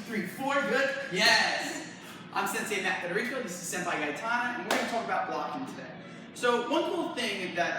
3, 4, good? Yes! I'm Sensei Federico, this is Sempai Gaetana, and we're going to talk about blocking today. So one cool thing that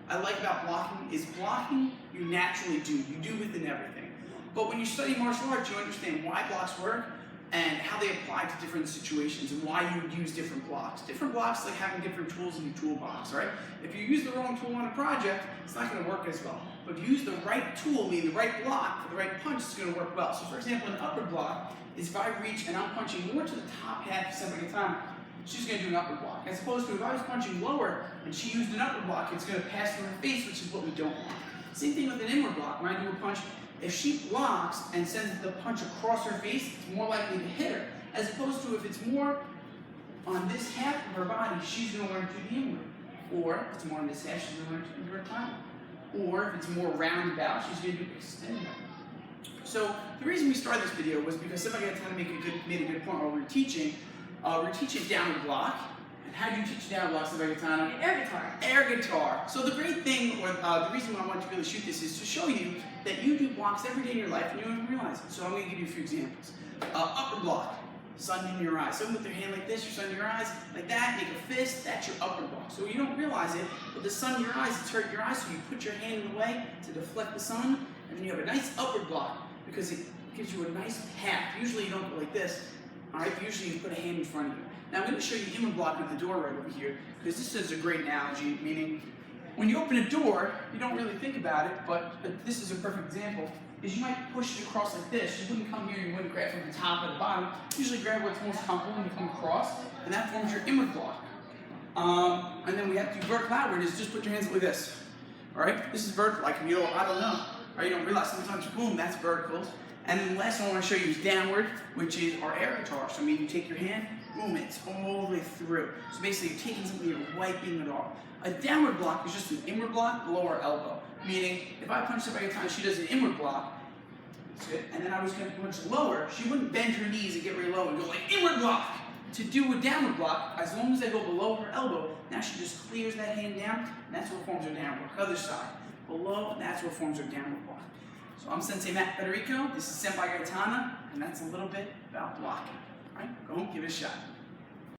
I like about blocking is blocking you naturally do. You do within everything. But when you study martial arts, you understand why blocks work and how they apply to different situations and why you would use different blocks. Different blocks like having different tools in your toolbox, right? If you use the wrong tool on a project, it's not going to work as well. But if you use the right tool, meaning the right block for the right punch, it's going to work well. So for example, an upward block is if I reach and I'm punching more to the top half of Sempai Gaetana, she's going to do an upward block. As opposed to if I was punching lower and she used an upward block, it's going to pass through her face, which is what we don't want. Same thing with an inward block. When I do a punch, if she blocks and sends the punch across her face, it's more likely to hit her. As opposed to if it's more on this half of her body, she's going to learn to do the inward. Or if it's more on this half, she's going to learn to do her time. Or if it's more roundabout, she's going to do extended. So the reason we started this video was because somebody had to made a good point while we were teaching. We're teaching downward block. And how do you teach downward block, Sempai Gaetana? Air guitar. Air guitar. So the great thing, or the reason why I wanted to really shoot this is to show you that you do blocks every day in your life and you don't even realize it. So I'm going to give you a few examples. Upward block, sun in your eyes. Someone with their hand like this, your sun in your eyes, like that, make a fist, that's your upward block. So you don't realize it, but the sun in your eyes, it's hurting your eyes, so you put your hand in the way to deflect the sun, and then you have a nice upward block because it gives you a nice path. Usually you don't go like this, all right? Usually you put a hand in front of you. Now I'm going to show you inward block with the door right over here, because this is a great analogy, meaning when you open a door, you don't really think about it, but this is a perfect example, is you might push it across like this. You wouldn't come here, you wouldn't grab from the top or the bottom. Usually grab what's most comfortable and you come across, and that forms your inward block. And then we have to do vertical outward, is just put your hands like this. All right, this is vertical, like I don't know, or you don't realize sometimes, boom, that's vertical. And then the last one I want to show you is downward, which is our air guitar. So I mean, you take your hand, boom, it's all the way through. So basically, you're taking something, you're wiping it off. A downward block is just an inward block below our elbow. Meaning, if I punch Sempai Gaetana, she does an inward block, that's good, and then I was going to punch lower, she wouldn't bend her knees and get really low and go like inward block. To do a downward block, as long as I go below her elbow, now she just clears that hand down, and that's what forms her downward block. Other side, below, and that's what forms her downward block. So I'm Sensei Federico, this is Sempai Gaetana, and that's a little bit about blocking. All right, go home, give it a shot.